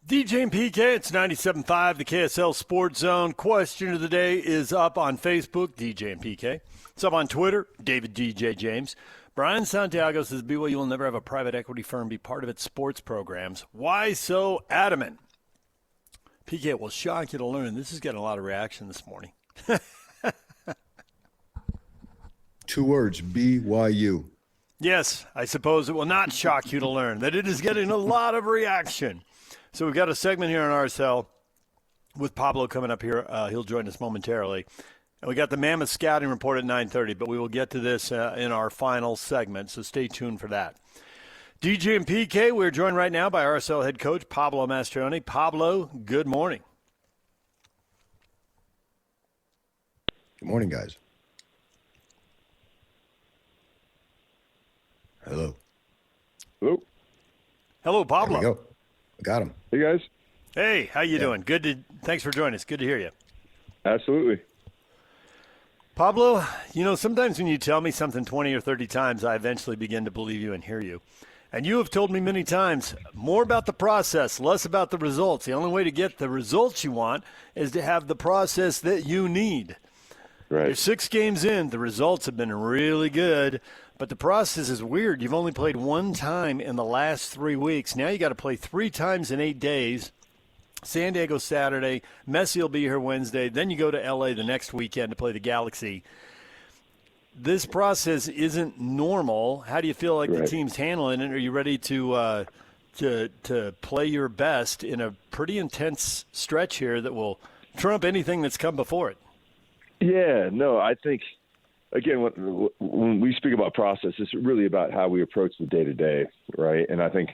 DJ and PK, it's 97.5, the KSL Sports Zone. Question of the day is up on Facebook, DJ and PK. It's up on Twitter, David DJ James. Brian Santiago says BYU will never have a private equity firm be part of its sports programs. Why so adamant? PK, it will shock you to learn. This is getting a lot of reaction this morning. 2 words, BYU. Yes, I suppose it will not shock you to learn that it is getting a lot of reaction. So we've got a segment here on RSL with Pablo coming up here. He'll join us momentarily. And we got the Mammoth scouting report at 9:30, but we will get to this in our final segment, so stay tuned for that. DJ and PK, we're joined right now by RSL head coach Pablo Mastroeni. Pablo, good morning. Good morning, guys. Hello. Hello. Hello, Pablo. There we go. I got him. Hey, guys. Hey, how you doing? Thanks for joining us. Good to hear you. Absolutely. Pablo, sometimes when you tell me something 20 or 30 times, I eventually begin to believe you and hear you. And you have told me many times, more about the process, less about the results. The only way to get the results you want is to have the process that you need. Right. You're 6 games in. The results have been really good, but the process is weird. You've only played 1 time in the last 3 weeks. Now you got to play 3 times in 8 days. San Diego Saturday, Messi will be here Wednesday. Then you go to L.A. the next weekend to play the Galaxy. This process isn't normal. How do you feel like the team's handling it? Are you ready to play your best in a pretty intense stretch here that will trump anything that's come before it? Yeah, no, I think, again, when we speak about process, it's really about how we approach the day-to-day, right? And I think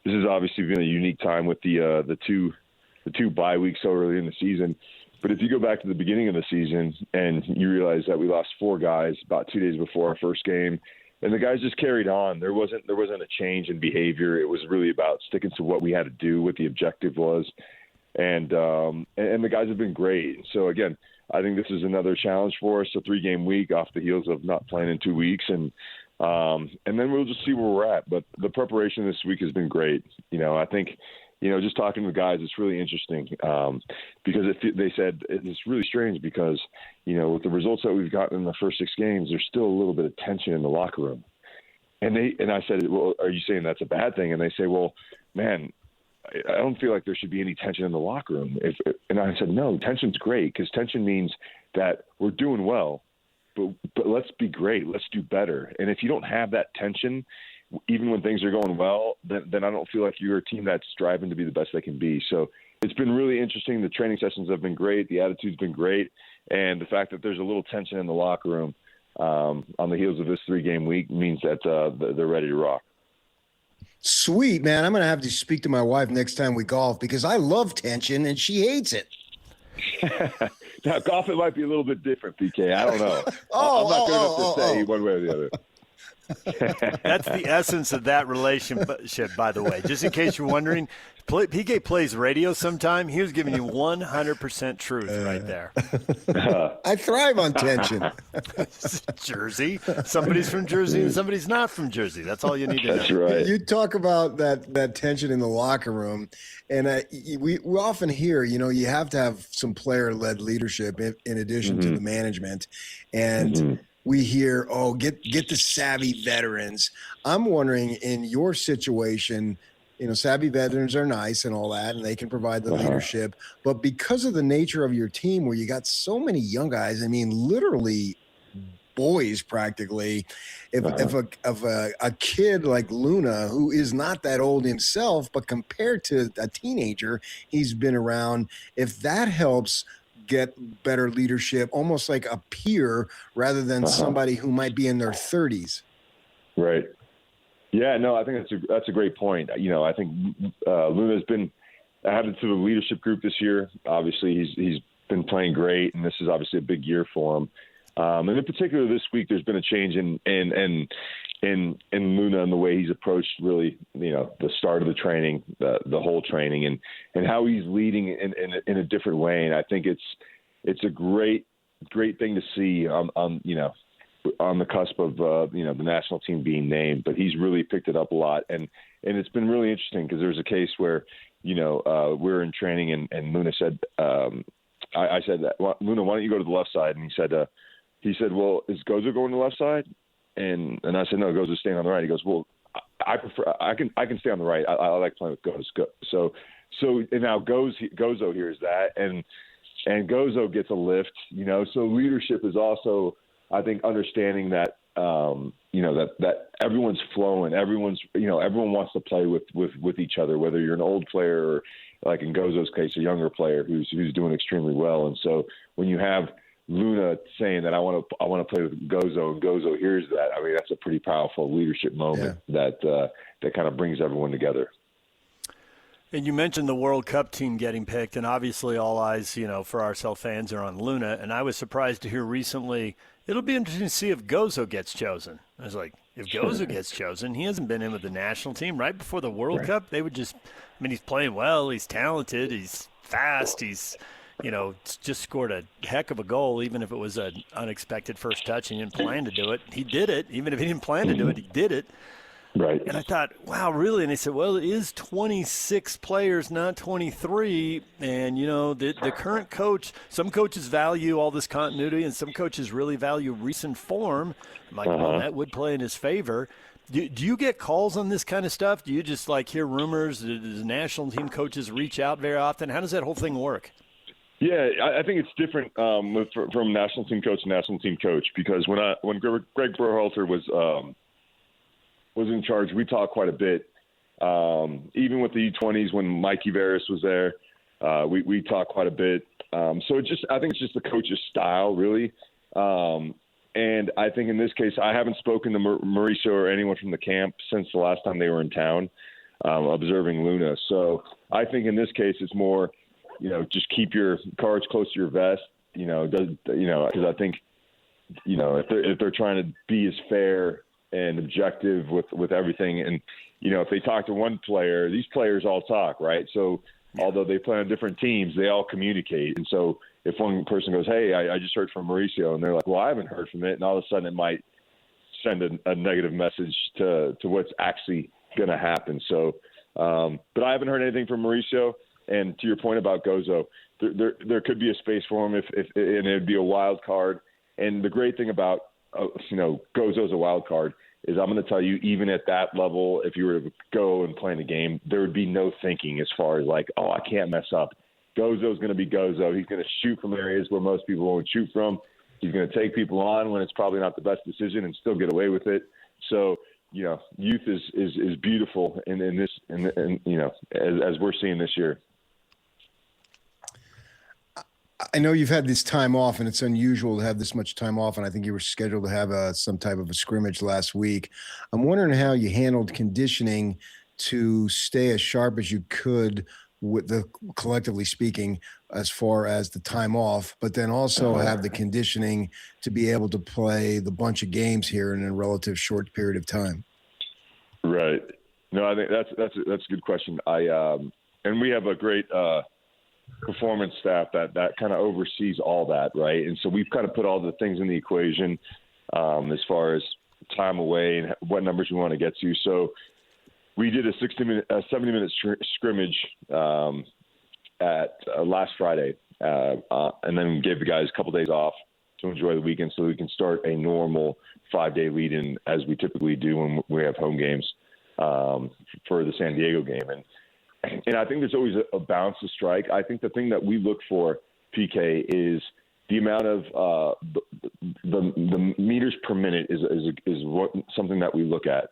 this has obviously been a unique time with the two bye weeks so early in the season. But if you go back to the beginning of the season and you realize that we lost 4 guys about 2 days before our first game, and the guys just carried on. There wasn't a change in behavior. It was really about sticking to what we had to do, what the objective was. And the guys have been great. So, again, I think this is another challenge for us, a 3-game week off the heels of not playing in 2 weeks. And then we'll just see where we're at. But the preparation this week has been great. I think, just talking to the guys, it's really interesting because they said it's really strange because, with the results that we've gotten in the first 6 games, there's still a little bit of tension in the locker room. And I said, well, are you saying that's a bad thing? And they say, well, man, I don't feel like there should be any tension in the locker room. And I said, no, tension's great because tension means that we're doing well, but let's be great. Let's do better. And if you don't have that tension, even when things are going well, then I don't feel like you're a team that's striving to be the best they can be. So it's been really interesting. The training sessions have been great. The attitude's been great. And the fact that there's a little tension in the locker room on the heels of this 3-game week means that they're ready to rock. Sweet, man. I'm going to have to speak to my wife next time we golf because I love tension and she hates it. Now, golf, it might be a little bit different, PK. I don't know. I'm not good enough to say one way or the other. That's the essence of that relationship, by the way. Just in case you're wondering, PK plays radio sometime. He was giving you 100% truth right there. I thrive on tension. Jersey. Somebody's from Jersey and somebody's not from Jersey. That's all you need to know. That's right. You talk about that tension in the locker room, and we often hear, you have to have some player-led leadership in addition to the management. And we hear, get the savvy veterans. I'm wondering, in your situation, savvy veterans are nice and all that, and they can provide the leadership. But because of the nature of your team where you got so many young guys, I mean, literally boys practically, if a kid like Luna, who is not that old himself, but compared to a teenager he's been around, if that helps get better leadership, almost like a peer rather than somebody who might be in their 30s. Right. Yeah, no, I think that's a great point. I think Luna's been added to the leadership group this year. Obviously, he's been playing great, and this is obviously a big year for him. And in particular, this week, there's been a change in Luna and the way he's approached really, the start of the training, the whole training, and how he's leading in a different way. And I think it's a great thing to see on the cusp of the national team being named. But he's really picked it up a lot, and it's been really interesting because there's a case where we're in training and Luna said, I said, well, Luna, why don't you go to the left side? And he said, well, is Gozo going to the left side? And I said, no, Gozo's staying on the right. He goes, well, I can stay on the right. I like playing with Gozo. So and now Gozo hears that and Gozo gets a lift, so leadership is also, I think, understanding that, that everyone's flowing, everyone wants to play with each other, whether you're an old player or, like in Gozo's case, a younger player who's doing extremely well. And so when you have Luna saying that I want to play with Gozo, and Gozo hears that, I mean, that's a pretty powerful leadership moment that kind of brings everyone together. And you mentioned the World Cup team getting picked, and obviously all eyes, for RSL fans are on Luna. And I was surprised to hear recently, it'll be interesting to see if Gozo gets chosen. I was like, if Gozo gets chosen, he hasn't been in with the national team right before the World Cup. They would just, he's playing well, he's talented, he's fast, he's, just scored a heck of a goal, even if it was an unexpected first touch and he didn't plan to do it. He did it. Even if he didn't plan to do it, he did it. Right. And I thought, wow, really? And they said, well, it is 26 players, not 23. And, the current coach, some coaches value all this continuity and some coaches really value recent form. I'm like, well, that would play in his favor. Do you get calls on this kind of stuff? Do you just, hear rumors? Does national team coaches reach out very often? How does that whole thing work? Yeah, I think it's different from national team coach to national team coach, because when Greg Berhalter was in charge, we talked quite a bit. Even with the U20s, when Mikey Veras was there, we talked quite a bit. I think it's just the coach's style, really. And I think in this case, I haven't spoken to Mauricio or anyone from the camp since the last time they were in town, observing Luna. So I think in this case, it's more, just keep your cards close to your vest, because I think, if they're trying to be as fair and objective with everything. And, if they talk to one player, these players all talk, right? So although they play on different teams, they all communicate. And so if one person goes, hey, I just heard from Mauricio, and they're like, well, I haven't heard from it. And all of a sudden it might send a negative message to what's actually going to happen. So, but I haven't heard anything from Mauricio. And to your point about Gozo, there could be a space for him and it'd be a wild card. And the great thing about, Gozo's a wild card is I'm going to tell you, even at that level, if you were to go and play in a game, there would be no thinking as far as I can't mess up. Gozo's going to be Gozo. He's going to shoot from areas where most people won't shoot from. He's going to take people on when it's probably not the best decision and still get away with it. So, youth is beautiful in this, as we're seeing this year. I know you've had this time off, and it's unusual to have this much time off, and I think you were scheduled to have some type of a scrimmage last week. I'm wondering how you handled conditioning to stay as sharp as you could, collectively speaking, as far as the time off, but then also have the conditioning to be able to play the bunch of games here in a relative short period of time. Right. No, I think that's a good question. And we have a great performance staff that kind of oversees all that, right? And so we've kind of put all the things in the equation as far as time away and what numbers we want to get to. So we did a 70-minute scrimmage at last Friday, and then gave the guys a couple days off to enjoy the weekend so we can start a normal 5-day lead-in as we typically do when we have home games for the San Diego game. And I think there's always a balance to strike. I think the thing that we look for, PK, is the amount of the meters per minute is something that we look at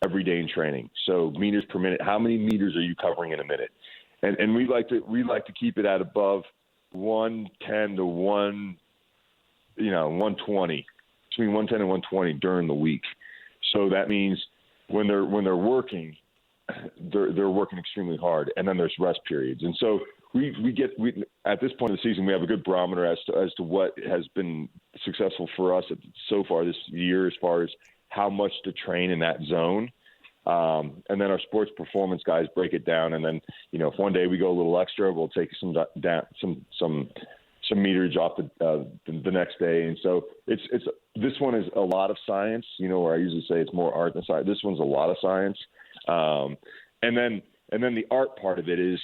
every day in training. So meters per minute, how many meters are you covering in a minute? And we like to keep it at above 110 to 120, between 110 and 120 during the week. So that means when they're working, they're working extremely hard, and then there's rest periods. And so we at this point of the season, we have a good barometer as to what has been successful for us so far this year, as far as how much to train in that zone. And then our sports performance guys break it down. And then, if one day we go a little extra, we'll take some meterage off the next day. And so this one is a lot of science, where I usually say it's more art than science. This one's a lot of science. And And then the art part of it is,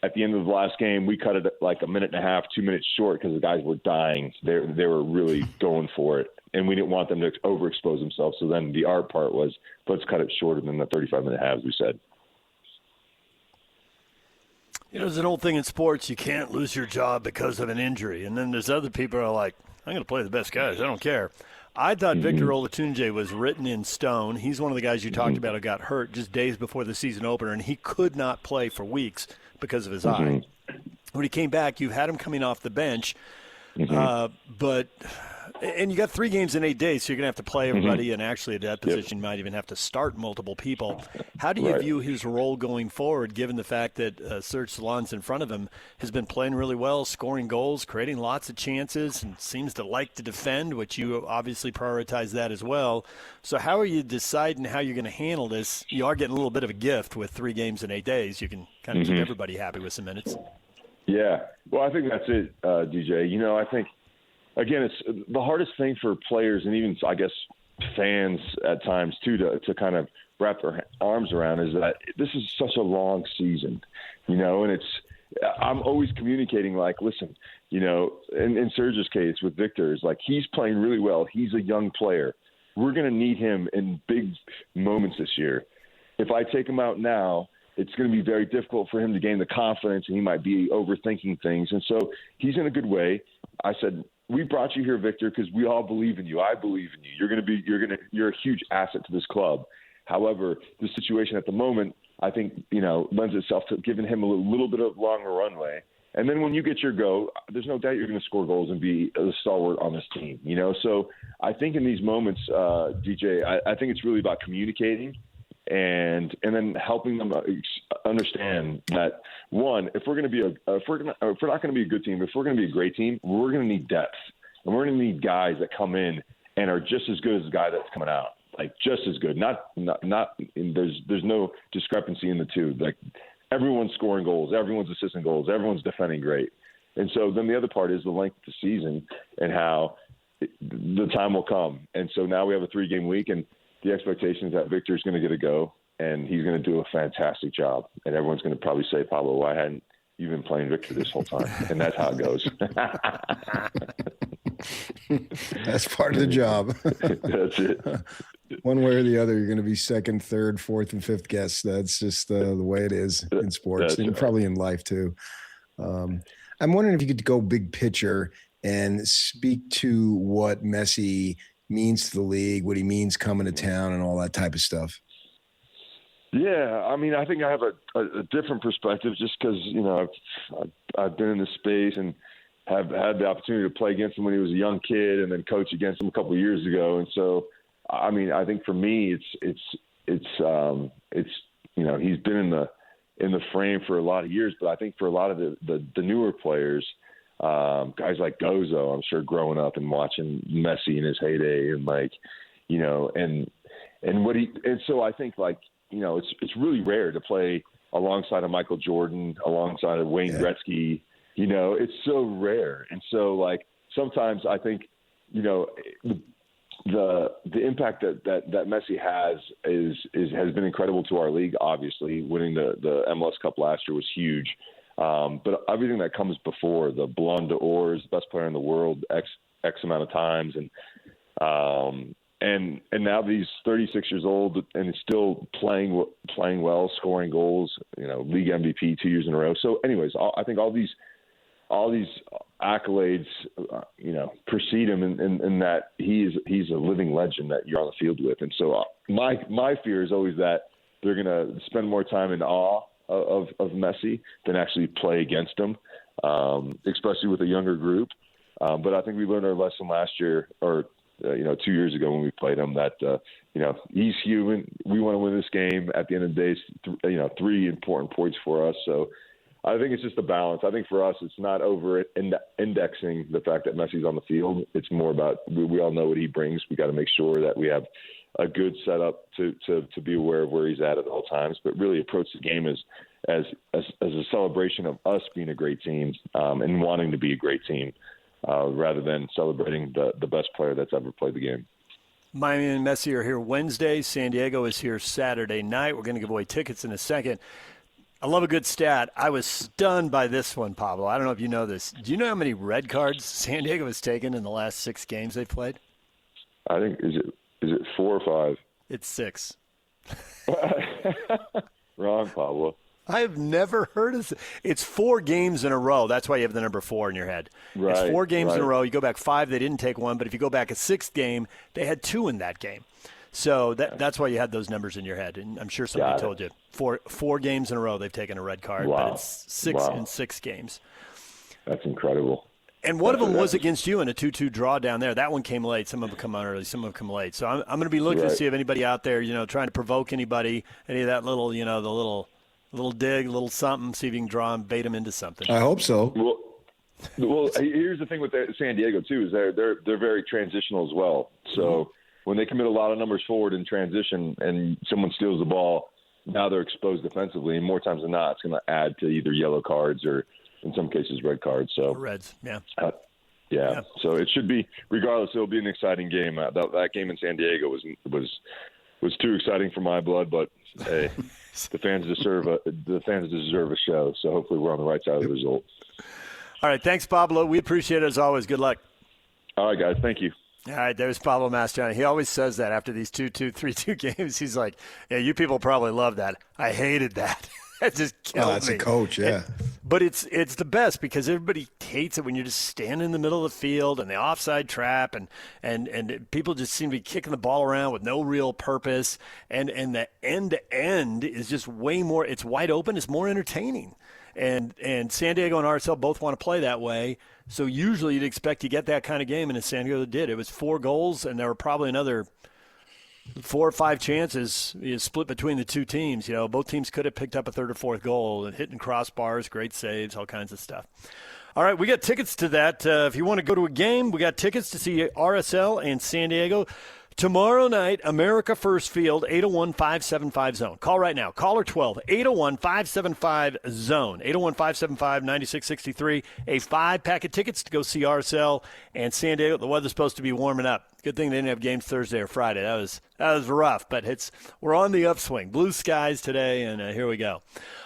at the end of the last game, we cut it like a minute and a half, 2 minutes short because the guys were dying. They were really going for it, and we didn't want them to overexpose themselves. So then the art part was, let's cut it shorter than the 35-minute halves, we said. You know, there's an old thing in sports, you can't lose your job because of an injury. And then there's other people who are like, I'm going to play the best guys. I don't care. I thought Victor Olatunji was written in stone. He's one of the guys you talked about who got hurt just days before the season opener, and he could not play for weeks because of his eye. When he came back, you've had him coming off the bench. And you got 3 games in 8 days, so you're going to have to play everybody, and actually at that position you might even have to start multiple people. How do you view his role going forward, given the fact that Serge Salon's in front of him has been playing really well, scoring goals, creating lots of chances, and seems to like to defend, which you obviously prioritize that as well. So how are you deciding how you're going to handle this? You are getting a little bit of a gift with 3 games in 8 days. You can kind of keep everybody happy with some minutes. Yeah. Well, I think that's it, DJ. You know, I think, again, it's the hardest thing for players and even, I guess, fans at times, too, to kind of wrap their arms around is that this is such a long season, you know, and I'm always communicating like, listen, you know, in Serge's case with Victor, is like he's playing really well. He's a young player. We're going to need him in big moments this year. If I take him out now, it's going to be very difficult for him to gain the confidence, and he might be overthinking things. And so he's in a good way. I said, we brought you here, Victor, because we all believe in you. I believe in you. You're a huge asset to this club. However, the situation at the moment, I think, you know, lends itself to giving him a little bit of longer runway. And then when you get your go, there's no doubt you're going to score goals and be a stalwart on this team, you know? So I think in these moments, DJ, I think it's really about communicating and then helping them understand that, one, if we're not going to be a good team, if we're going to be a great team, we're going to need depth, and we're going to need guys that come in and are just as good as the guy that's coming out, like just as good. There's no discrepancy in the two. Like everyone's scoring goals, everyone's assisting goals, everyone's defending great, and so then the other part is the length of the season and how the time will come. And so now we have a 3-game week, and the expectation is that Victor's going to get a go, and he's going to do a fantastic job. And everyone's going to probably say, Pablo, why hadn't you been playing Victor this whole time? And that's how it goes. That's part of the job. That's it. One way or the other, you're going to be second, third, fourth, and fifth guess. That's just the way it is in sports, and probably in life too. I'm wondering if you could go big picture and speak to what Messi means to the league, what he means coming to town, and all that type of stuff. Yeah, I mean, I think I have a different perspective just because, you know, I've been in this space and have had the opportunity to play against him when he was a young kid and then coach against him a couple of years ago. And so, I mean, I think for me, it's you know, he's been in the frame for a lot of years, but I think for a lot of the newer players, guys like Gozo, I'm sure growing up and watching Messi in his heyday and like, you know, and so I think like, you know, it's really rare to play alongside of Michael Jordan, alongside of Wayne Gretzky, you know, it's so rare. And so like, sometimes I think, you know, the impact that Messi has has been incredible to our league. Obviously winning the MLS Cup last year was huge. But everything that comes before, the Ballon d'Or, best player in the world, X amount of times, and now he's 36 years old and still playing well, scoring goals. You know, league MVP 2 years in a row. So, anyways, I think all these accolades, you know, precede him in that he's a living legend that you're on the field with. And so, my fear is always that they're going to spend more time in awe of Messi than actually play against him, especially with a younger group. But I think we learned our lesson last year, or 2 years ago when we played him, that you know, he's human. We want to win this game. At the end of the day, 3 important points for us. So I think it's just a balance. I think for us, it's not over indexing the fact that Messi's on the field. It's more about we all know what he brings. We got to make sure that we have a good setup to be aware of where he's at all times, but really approach the game as a celebration of us being a great team and wanting to be a great team rather than celebrating the best player that's ever played the game. Miami and Messi are here Wednesday. San Diego is here Saturday night. We're going to give away tickets in a second. I love a good stat. I was stunned by this one, Pablo. I don't know if you know this. Do you know how many red cards San Diego has taken in the last 6 games they've played? I think is it 4 or 5? It's 6. Wrong, Pablo. I have never heard of this. It's 4 games in a row. That's why you have the number 4 in your head. Right, it's 4 games in a right. row. You go back 5, they didn't take 1. But if you go back a 6th game, they had 2 in that game. So that's why you had those numbers in your head. And I'm sure somebody told you. 4 games in a row they've taken a red card. Wow. But it's 6 in 6 games. That's incredible. And one of them was against you in a 2-2 draw down there. That one came late. Some of them come on early. Some of them come late. So I'm going to be looking to see if anybody out there, trying to provoke anybody, any of that little, the little dig, little something, see if you can draw them, bait them into something. I hope so. Well, here's the thing with San Diego too is they're very transitional as well. So when they commit a lot of numbers forward in transition and someone steals the ball, now they're exposed defensively, and more times than not, it's going to add to either yellow cards or, in some cases, red cards. So Reds, yeah. Yeah. So it should be, regardless, it'll be an exciting game. That game in San Diego was too exciting for my blood, but hey, the fans deserve a show. So hopefully we're on the right side of the result. All right, thanks, Pablo. We appreciate it as always. Good luck. All right, guys. Thank you. All right, there's Pablo Mastroeni. He always says that after these 2-2, 3-2 games. He's like, yeah, you people probably love that. I hated that. That just killed me. That's a coach, yeah. But it's the best because everybody hates it when you're just standing in the middle of the field and the offside trap and people just seem to be kicking the ball around with no real purpose. And the end-to-end is just way more – it's wide open. It's more entertaining. And San Diego and RSL both want to play that way. So usually you'd expect to get that kind of game, and San Diego did. It was 4 goals, and there were probably another 4 or 5 chances split between the two teams. Both teams could have picked up a third or fourth goal and hitting crossbars, great saves, all kinds of stuff. All right, we got tickets to that. If you want to go to a game, we got tickets to see RSL and San Diego. Tomorrow night, America First Field, 801-575-ZONE. Call right now. Caller 12, 801-575-ZONE, 801-575-9663. A 5-pack of tickets to go see RSL and San Diego. The weather's supposed to be warming up. Good thing they didn't have games Thursday or Friday. That was rough, but we're on the upswing. Blue skies today, and here we go.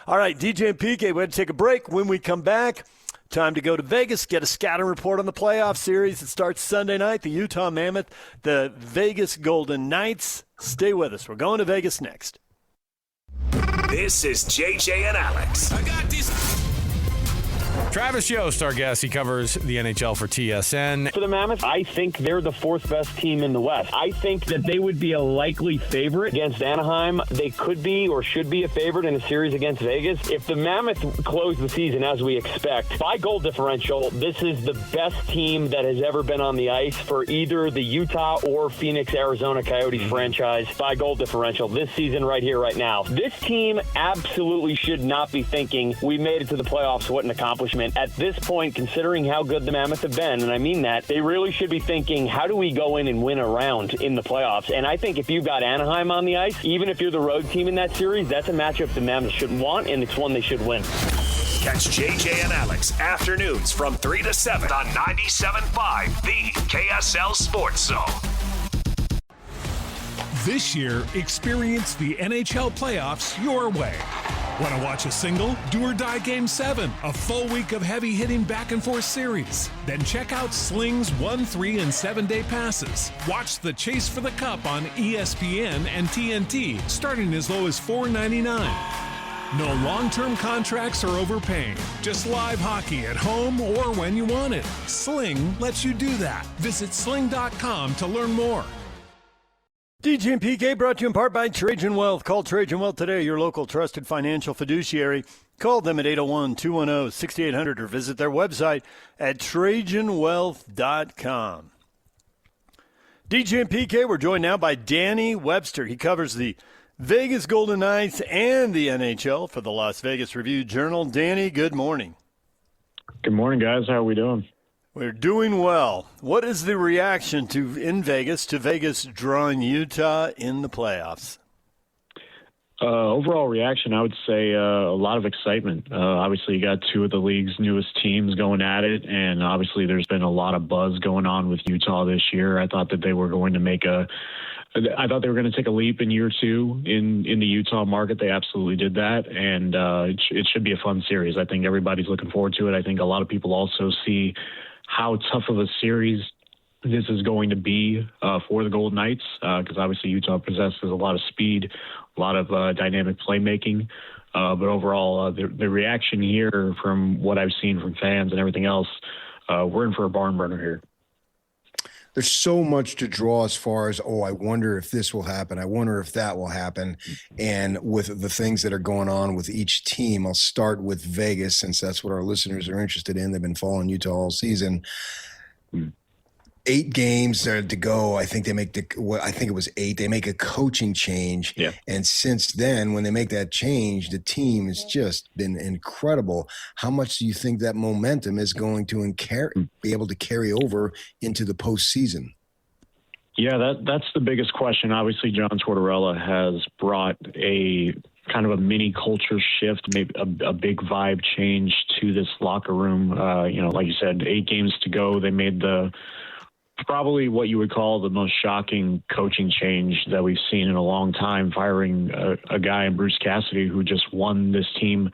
All right, DJ and PK, we had to take a break. When we come back, time to go to Vegas, get a scouting report on the playoff series. It starts Sunday night, the Utah Mammoth, the Vegas Golden Knights. Stay with us. We're going to Vegas next. This is JJ and Alex. I got this. Travis Yost, our guest. He covers the NHL for TSN. For the Mammoth, I think they're the 4th best team in the West. I think that they would be a likely favorite against Anaheim. They could be or should be a favorite in a series against Vegas. If the Mammoth close the season as we expect, by goal differential, this is the best team that has ever been on the ice for either the Utah or Phoenix, Arizona Coyotes franchise by goal differential this season right here, right now. This team absolutely should not be thinking we made it to the playoffs. What an accomplishment. At this point, considering how good the Mammoth have been, and I mean that, they really should be thinking, how do we go in and win a round in the playoffs? And I think if you've got Anaheim on the ice, even if you're the road team in that series, that's a matchup the Mammoth should want, and it's one they should win. Catch JJ and Alex afternoons from 3 to 7 on 97.5, the KSL Sports Zone. This year, experience the NHL playoffs your way. Want to watch a single, do or die Game 7, a full week of heavy-hitting back-and-forth series? Then check out Sling's 1, 3, and 7-day passes. Watch the Chase for the Cup on ESPN and TNT, starting as low as $4.99. No long-term contracts or overpaying. Just live hockey at home or when you want it. Sling lets you do that. Visit sling.com to learn more. DJ and PK brought to you in part by Trajan Wealth. Call Trajan Wealth today, your local trusted financial fiduciary. Call them at 801-210-6800 or visit their website at TrajanWealth.com. DJ and PK, we're joined now by Danny Webster. He covers the Vegas Golden Knights and the NHL for the Las Vegas Review-Journal. Danny, good morning. Good morning, guys. How are we doing? We're doing well. What is the reaction to Vegas drawing Utah in the playoffs? Overall reaction, I would say a lot of excitement. Obviously, you got 2 of the league's newest teams going at it, and obviously there's been a lot of buzz going on with Utah this year. I thought that they were going to make a I thought they were going to take a leap in year 2 in the Utah market. They absolutely did that, and it should be a fun series. I think everybody's looking forward to it. I think a lot of people also see how tough of a series this is going to be for the Golden Knights, because obviously Utah possesses a lot of speed, a lot of dynamic playmaking. But overall, the reaction here from what I've seen from fans and everything else, we're in for a barn burner here. There's so much to draw as far as, I wonder if this will happen. I wonder if that will happen. And with the things that are going on with each team, I'll start with Vegas, since that's what our listeners are interested in. They've been following Utah all season. 8 games to go. I think it was 8. They make a coaching change. Yeah. And since then, when they make that change, the team has just been incredible. How much do you think that momentum is going to be able to carry over into the postseason? Yeah, that's the biggest question. Obviously, John Tortorella has brought a kind of a mini culture shift, maybe a big vibe change to this locker room. Like you said, 8 games to go. They made probably what you would call the most shocking coaching change that we've seen in a long time, firing a guy in Bruce Cassidy who just won this team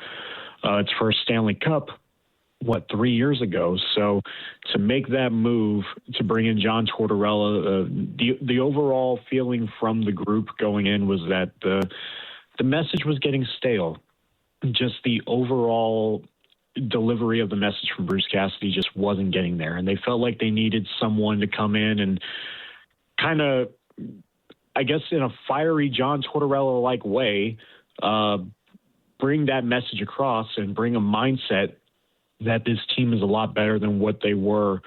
its first Stanley Cup, 3 years ago. So to make that move, to bring in John Tortorella, the overall feeling from the group going in was that the message was getting stale. Just the overall delivery of the message from Bruce Cassidy just wasn't getting there. And they felt like they needed someone to come in and kind of, I guess in a fiery John Tortorella-like way, bring that message across and bring a mindset that this team is a lot better than what they were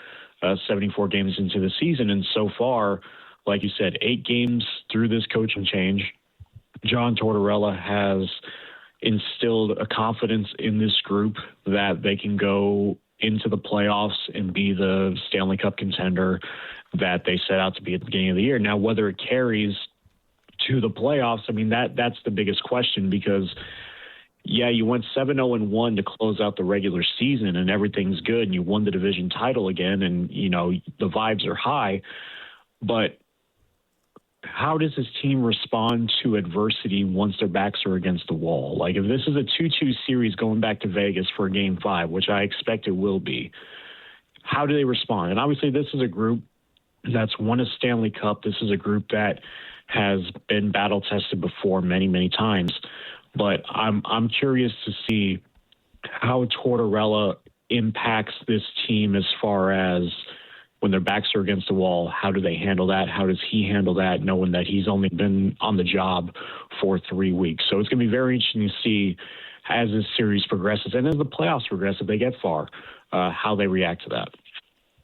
74 games into the season. And so far, like you said, 8 games through this coaching change, John Tortorella has instilled a confidence in this group that they can go into the playoffs and be the Stanley Cup contender that they set out to be at the beginning of the year. Now, whether it carries to the playoffs, I mean, that's the biggest question, because you went 7-0-1 to close out the regular season and everything's good and you won the division title again and, the vibes are high, but how does this team respond to adversity once their backs are against the wall? Like, if this is a 2-2 series going back to Vegas for Game 5, which I expect it will be, how do they respond? And obviously this is a group that's won a Stanley Cup. This is a group that has been battle-tested before many, many times. But I'm curious to see how Tortorella impacts this team as far as when their backs are against the wall. How do they handle that? How does he handle that, knowing that he's only been on the job for 3 weeks? So it's going to be very interesting to see as this series progresses and as the playoffs progress, if they get far, how they react to that.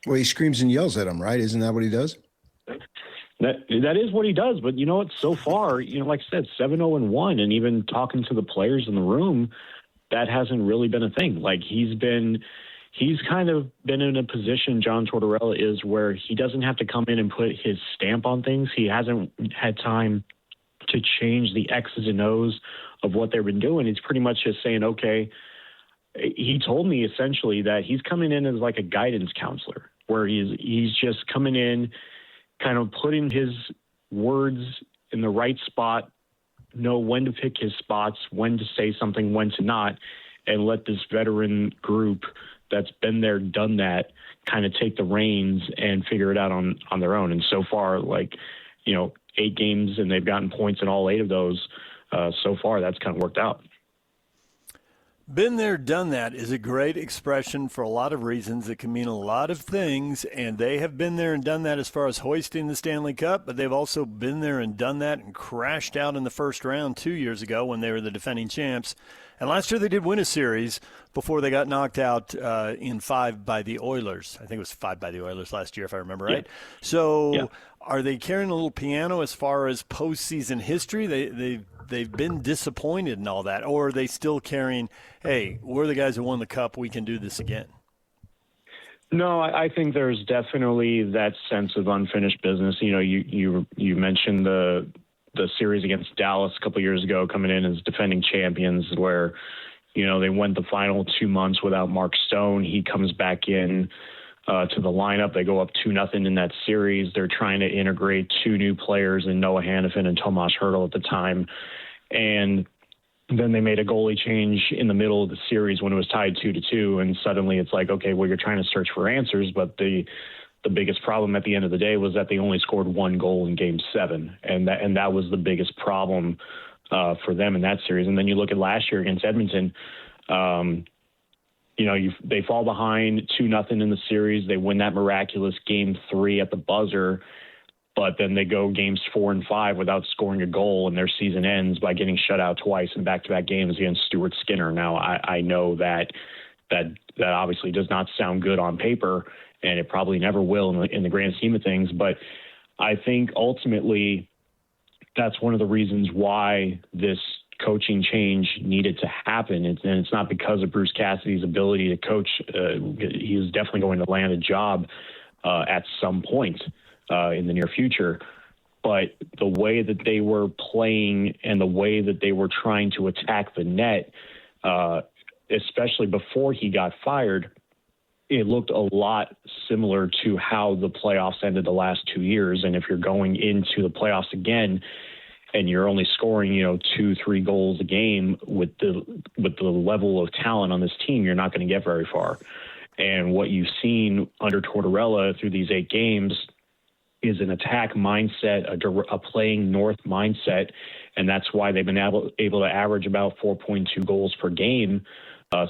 Well, he screams and yells at him, right? Isn't that what he does? That is what he does. But you know what? So far, like I said, 7-0-1, and even talking to the players in the room, that hasn't really been a thing. Like, he's kind of been in a position, John Tortorella is, where he doesn't have to come in and put his stamp on things. He hasn't had time to change the X's and O's of what they've been doing. He's pretty much just saying, okay, he told me essentially that he's coming in as like a guidance counselor, where he's just coming in, kind of putting his words in the right spot, know when to pick his spots, when to say something, when to not, and let this veteran group that's been there, done that, kind of take the reins and figure it out on their own. And so far, 8 games, and they've gotten points in all 8 of those. So far, that's kind of worked out. Been there, done that is a great expression for a lot of reasons. It can mean a lot of things, and they have been there and done that as far as hoisting the Stanley Cup, but they've also been there and done that and crashed out in the first round 2 years ago when they were the defending champs. And last year they did win a series before they got knocked out in 5 by the Oilers. I think it was 5 by the Oilers last year, if I remember right. Yeah. So Are they carrying a little piano as far as postseason history? They've been disappointed and all that, or are they still carrying, hey, we're the guys who won the Cup, we can do this again? No, I think there's definitely that sense of unfinished business. You mentioned the series against Dallas a couple of years ago, coming in as defending champions, where, they went the final 2 months without Mark Stone. He comes back in to the lineup. They go up 2-0 in that series. They're trying to integrate 2 new players in Noah Hannafin and Tomas Hertl at the time. And then they made a goalie change in the middle of the series when it was tied 2-2. And suddenly it's like, okay, well, you're trying to search for answers. But the biggest problem at the end of the day was that they only scored 1 goal in Game 7. And that was the biggest problem for them in that series. And then you look at last year against Edmonton, they fall behind 2-0 in the series. They win that miraculous Game 3 at the buzzer, but then they go Games 4 and 5 without scoring a goal, and their season ends by getting shut out twice in back-to-back games against Stuart Skinner. Now, I know that obviously does not sound good on paper, and it probably never will in the grand scheme of things, but I think ultimately that's one of the reasons why this coaching change needed to happen. And it's not because of Bruce Cassidy's ability to coach. He is definitely going to land a job at some point in the near future. But the way that they were playing and the way that they were trying to attack the net, especially before he got fired, it looked a lot similar to how the playoffs ended the last 2 years. And if you're going into the playoffs again, and you're only scoring, 2-3 goals a game with the level of talent on this team, you're not going to get very far. And what you've seen under Tortorella through these 8 games is an attack mindset, a playing north mindset, and that's why they've been able to average about 4.2 goals per game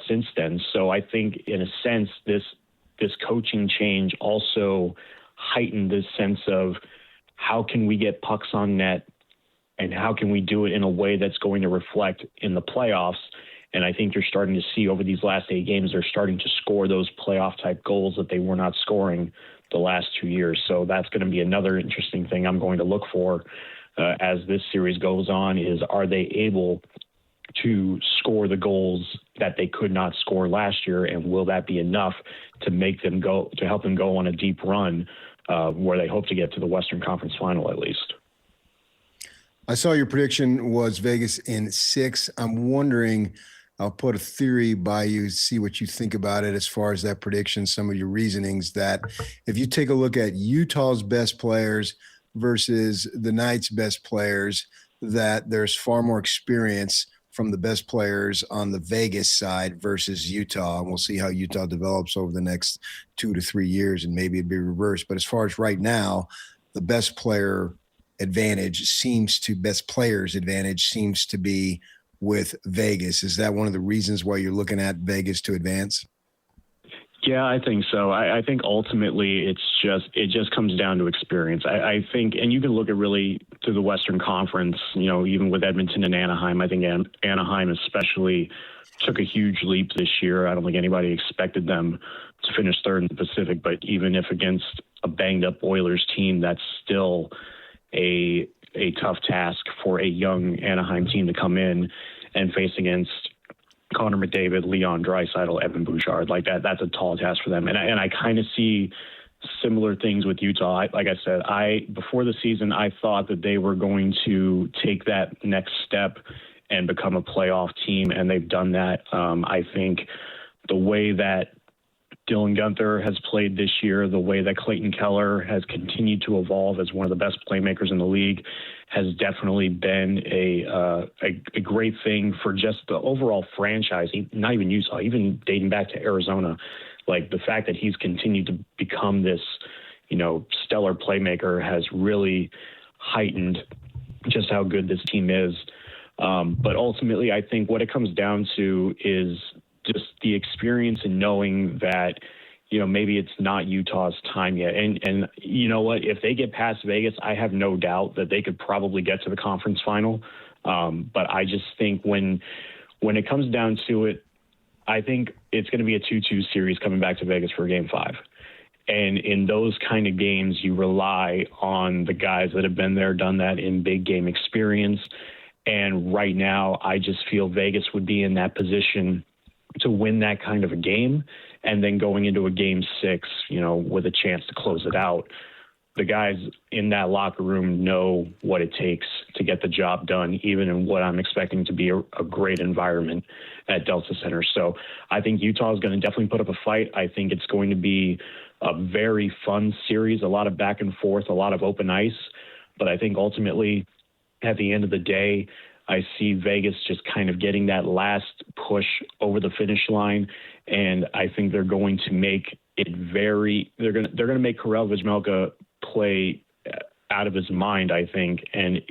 since then. So I think, in a sense, this coaching change also heightened this sense of how can we get pucks on net, and how can we do it in a way that's going to reflect in the playoffs? And I think you're starting to see over these last 8 games, they're starting to score those playoff-type goals that they were not scoring the last 2 years. So that's going to be another interesting thing I'm going to look for as this series goes on, is are they able to score the goals that they could not score last year, and will that be enough to make them go, to help them go on a deep run where they hope to get to the Western Conference Final at least? I saw your prediction was Vegas in 6. I'm wondering, I'll put a theory by you, see what you think about it as far as that prediction, some of your reasonings, that if you take a look at Utah's best players versus the Knights' best players, that there's far more experience from the best players on the Vegas side versus Utah. And we'll see how Utah develops over the next 2 to 3 years, and maybe it'd be reversed. But as far as right now, the best players advantage seems to be with Vegas. Is that one of the reasons why you're looking at Vegas to advance? Yeah, I think so. I think ultimately it just comes down to experience. I think, and you can look at really through the Western Conference, even with Edmonton and Anaheim. I think Anaheim especially took a huge leap this year. I don't think anybody expected them to finish third in the Pacific, but even if against a banged up Oilers team, that's still a tough task for a young Anaheim team to come in and face against Connor McDavid, Leon Draisaitl, Evan Bouchard. Like that's a tall task for them. And I kind of see similar things with Utah. Like I said, before the season, I thought that they were going to take that next step and become a playoff team, and they've done that. I think the way that Dylan Guenther has played this year, the way that Clayton Keller has continued to evolve as one of the best playmakers in the league, has definitely been a great thing for just the overall franchise, not even Utah, even dating back to Arizona. Like the fact that he's continued to become this, stellar playmaker has really heightened just how good this team is. But ultimately, I think what it comes down to is just the experience and knowing that, maybe it's not Utah's time yet. And you know what, if they get past Vegas, I have no doubt that they could probably get to the conference final. But I just think when it comes down to it, I think it's going to be a 2-2 series coming back to Vegas for Game 5. And in those kind of games, you rely on the guys that have been there, done that in big game experience. And right now, I just feel Vegas would be in that position to win that kind of a game, and then going into a Game 6, with a chance to close it out, the guys in that locker room know what it takes to get the job done, even in what I'm expecting to be a great environment at Delta Center. So I think Utah is going to definitely put up a fight. I think it's going to be a very fun series, a lot of back and forth, a lot of open ice. But I think ultimately, at the end of the day, I see Vegas just kind of getting that last push over the finish line, and I think they're going to make it they're going to make Karel Vizmelka play out of his mind, I think. And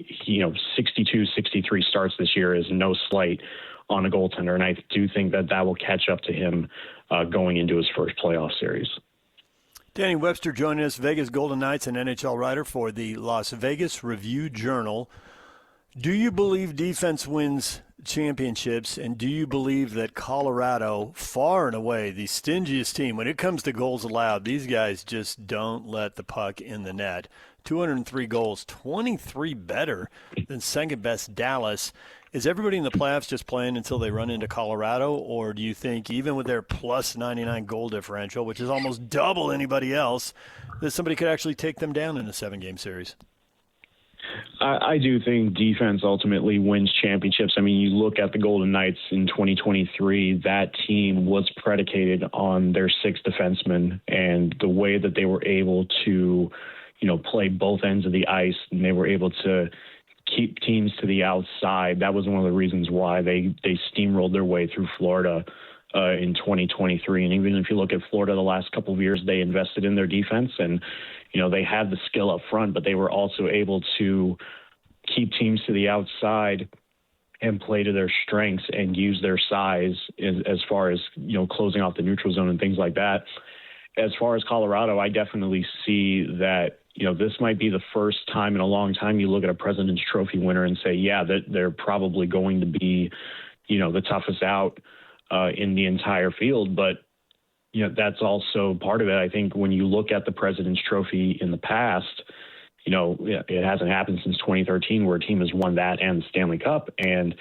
62, 63 starts this year is no slight on a goaltender, and I do think that will catch up to him going into his first playoff series. Danny Webster joining us, Vegas Golden Knights and NHL writer for the Las Vegas Review-Journal. Do you believe defense wins championships, and do you believe that Colorado, far and away the stingiest team, when it comes to goals allowed, these guys just don't let the puck in the net? 203 goals, 23 better than second-best Dallas. Is everybody in the playoffs just playing until they run into Colorado, or do you think even with their plus 99 goal differential, which is almost double anybody else, that somebody could actually take them down in a 7-game series? I do think defense ultimately wins championships. I mean, you look at the Golden Knights in 2023, that team was predicated on their 6 defensemen and the way that they were able to, play both ends of the ice, and they were able to keep teams to the outside. That was one of the reasons why they steamrolled their way through Florida in 2023. And even if you look at Florida the last couple of years, they invested in their defense, and they had the skill up front, but they were also able to keep teams to the outside and play to their strengths and use their size as far as, closing off the neutral zone and things like that. As far as Colorado, I definitely see that, this might be the first time in a long time you look at a President's Trophy winner and say, yeah, that they're probably going to be, the toughest out in the entire field. But that's also part of it. I think when you look at the President's Trophy in the past, it hasn't happened since 2013 where a team has won that and the Stanley Cup. And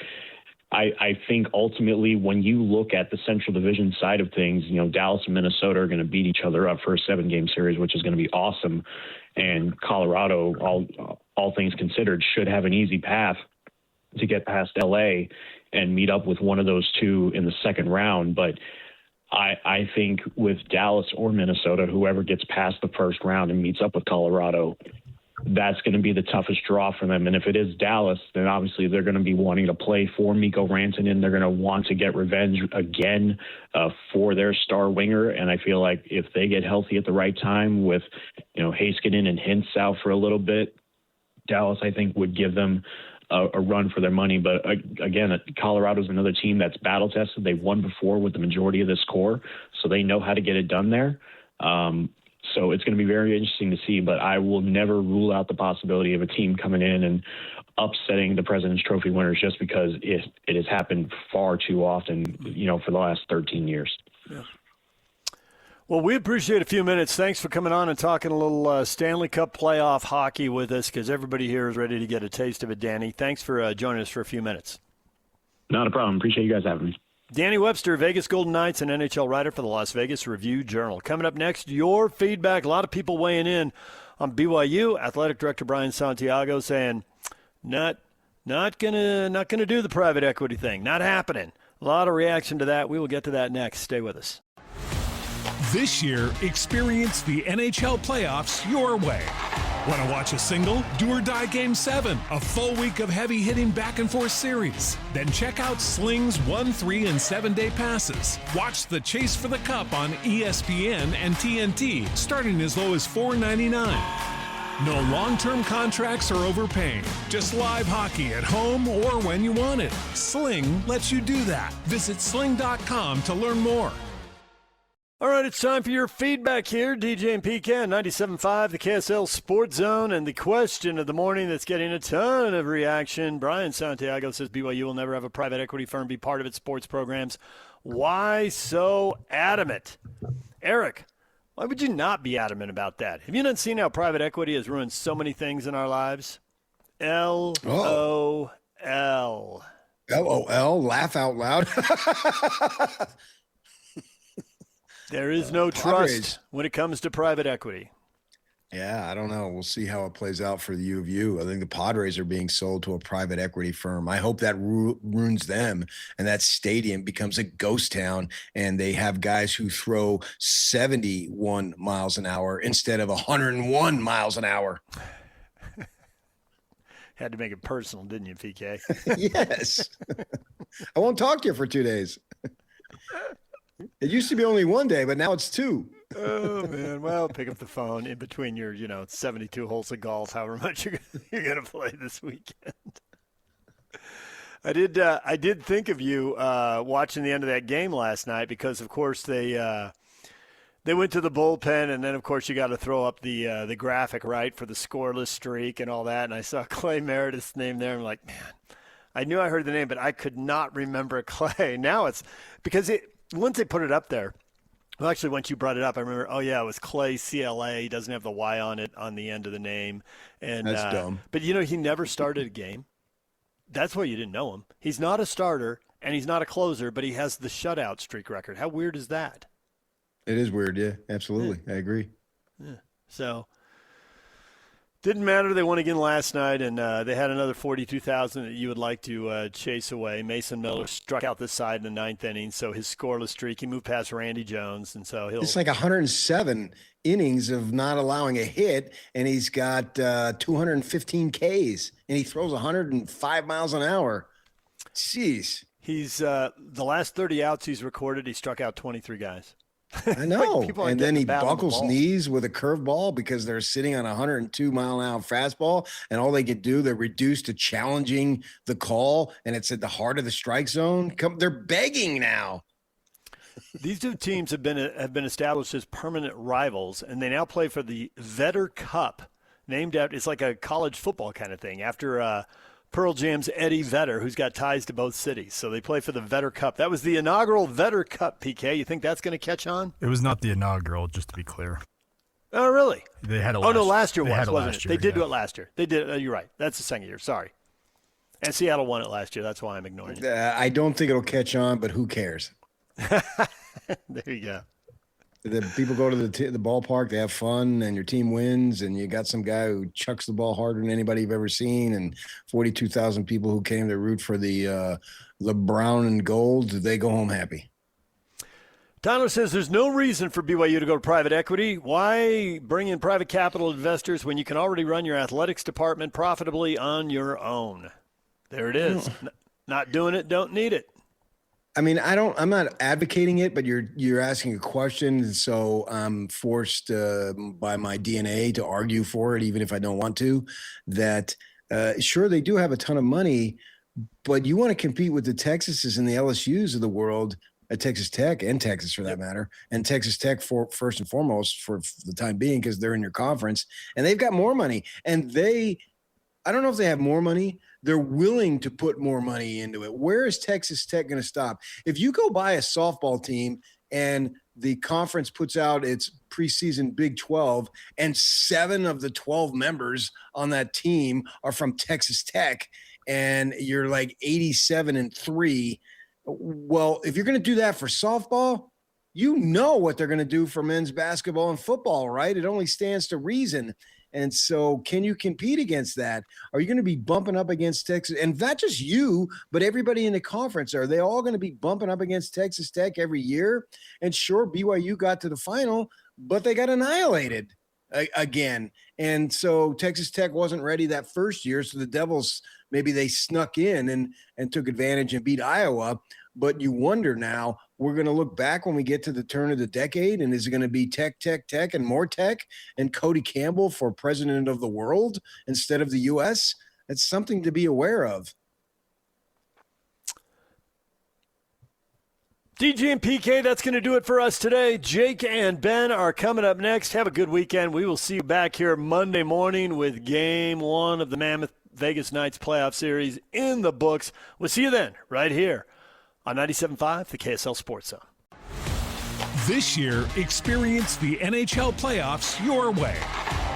I think ultimately when you look at the Central Division side of things, Dallas and Minnesota are going to beat each other up for a 7-game series, which is going to be awesome. And Colorado, all things considered, should have an easy path to get past LA and meet up with one of those two in the second round. But I think with Dallas or Minnesota, whoever gets past the first round and meets up with Colorado, that's going to be the toughest draw for them. And if it is Dallas, then obviously they're going to be wanting to play for Mikko Rantanen. They're going to want to get revenge again for their star winger. And I feel like if they get healthy at the right time with, Heiskanen and Hintz out for a little bit, Dallas, I think, would give them a run for their money. But again, Colorado's another team that's battle tested. They've won before with the majority of this core, so they know how to get it done there. So it's going to be very interesting to see, but I will never rule out the possibility of a team coming in and upsetting the President's Trophy winners just because it has happened far too often, for the last 13 years. Yeah. Well, we appreciate a few minutes. Thanks for coming on and talking a little Stanley Cup playoff hockey with us, because everybody here is ready to get a taste of it, Danny. Thanks for joining us for a few minutes. Not a problem. Appreciate you guys having me. Danny Webster, Vegas Golden Knights and NHL writer for the Las Vegas Review-Journal. Coming up next, your feedback. A lot of people weighing in on BYU. Athletic Director Brian Santiago saying, not gonna do the private equity thing. Not happening. A lot of reaction to that. We will get to that next. Stay with us. This year, experience the NHL playoffs your way. Want to watch a single, do-or-die Game 7, a full week of heavy-hitting back-and-forth series? Then check out Sling's 1, 3, and 7-day passes. Watch the Chase for the Cup on ESPN and TNT, starting as low as $4.99. No long-term contracts or overpaying. Just live hockey at home or when you want it. Sling lets you do that. Visit sling.com to learn more. All right, it's time for your feedback here. DJ and PK on 97.5, the KSL Sports Zone. And the question of the morning that's getting a ton of reaction. Brian Santiago says BYU will never have a private equity firm be part of its sports programs. Why so adamant? Eric, why would you not be adamant about that? Have you not seen how private equity has ruined so many things in our lives? LOL. LOL, laugh out loud. There is no trust when it comes to private equity. Yeah, I don't know. We'll see how it plays out for the U of U. I think the Padres are being sold to a private equity firm. I hope that ruins them and that stadium becomes a ghost town and they have guys who throw 71 miles an hour instead of 101 miles an hour. Had to make it personal, didn't you, PK? Yes. I won't talk to you for 2 days. It used to be only 1 day, but now it's 2. Oh, man. Well, pick up the phone in between your, 72 holes of golf, however much you're going to play this weekend. I did think of you watching the end of that game last night because, of course, they went to the bullpen, and then, of course, you got to throw up the graphic, right, for the scoreless streak and all that. And I saw Clay Meredith's name there. I'm like, man, I knew I heard the name, but I could not remember Clay. Now it's because once they put it up there, well, actually, once you brought it up, I remember, oh, yeah, it was Clay CLA. He doesn't have the Y on it on the end of the name. And, that's dumb. But, he never started a game. That's why you didn't know him. He's not a starter, and he's not a closer, but he has the shutout streak record. How weird is that? It is weird, yeah, absolutely. Yeah. I agree. Yeah. So, didn't matter. They won again last night, and they had another 42,000 that you would like to chase away. Mason Miller struck out this side in the ninth inning, so his scoreless streak, he moved past Randy Jones, and so it's like 107 innings of not allowing a hit, and he's got 215 Ks, and he throws 105 miles an hour. Jeez. He's the last 30 outs he's recorded, he struck out 23 guys. I know. And then he buckles the knees with a curveball because they're sitting on a 102-mile-an-hour fastball, and all they could do, they're reduced to challenging the call, and it's at the heart of the strike zone. They're begging now. These two teams have been established as permanent rivals, and they now play for the Vetter Cup, named after, it's like a college football kind of thing, after Pearl Jam's Eddie Vedder, who's got ties to both cities. So they play for the Vetter Cup. That was the inaugural Vetter Cup, PK. You think that's going to catch on? It was not the inaugural, just to be clear. Oh, really? They had last year wasn't it? They did do it last year. They did. You're right. That's the second year. Sorry. And Seattle won it last year. That's why I'm ignoring it. I don't think it'll catch on, but who cares? There you go. The people go to the ballpark, they have fun, and your team wins, and you got some guy who chucks the ball harder than anybody you've ever seen, and 42,000 people who came to root for the brown and gold, they go home happy. Tyler says there's no reason for BYU to go to private equity. Why bring in private capital investors when you can already run your athletics department profitably on your own? There it is. Not doing it, don't need it. I mean, I'm not advocating it, but you're asking a question, so I'm forced by my DNA to argue for it, even if I don't want to. That sure, they do have a ton of money, but you want to compete with the Texases and the LSUs of the world, at Texas Tech and Texas for that matter, and Texas Tech for first and foremost for the time being because they're in your conference and they've got more money, and I don't know if they have more money. They're willing to put more money into it. Where is Texas Tech going to stop? If you go buy a softball team and the conference puts out its preseason Big 12 and 7 of the 12 members on that team are from Texas Tech and you're like 87-3, well, if you're going to do that for softball, you know what they're going to do for men's basketball and football, right? It only stands to reason. And so can you compete against that? Are you going to be bumping up against Texas? And not just you, but everybody in the conference. Are they all going to be bumping up against Texas Tech every year? And sure, BYU got to the final, but they got annihilated again. And so Texas Tech wasn't ready that first year. So the Devils, maybe they snuck in and took advantage and beat Iowa. But you wonder now, we're going to look back when we get to the turn of the decade, and is it going to be Tech, and more Tech, and Cody Campbell for president of the world instead of the U.S.? That's something to be aware of. DJ and PK, that's going to do it for us today. Jake and Ben are coming up next. Have a good weekend. We will see you back here Monday morning with Game 1 of the Mammoth-Vegas Knights playoff series in the books. We'll see you then right here on 97.5, the KSL Sports Zone. This year, experience the NHL playoffs your way.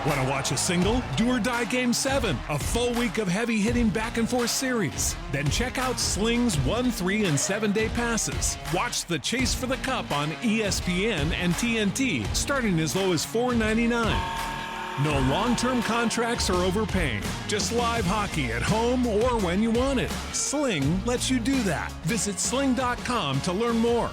Want to watch a single, do or die Game 7, a full week of heavy-hitting back-and-forth series? Then check out Sling's 1, 3, and 7-day passes. Watch the Chase for the Cup on ESPN and TNT, starting as low as $4.99. No long-term contracts or overpaying. Just live hockey at home or when you want it. Sling lets you do that. Visit sling.com to learn more.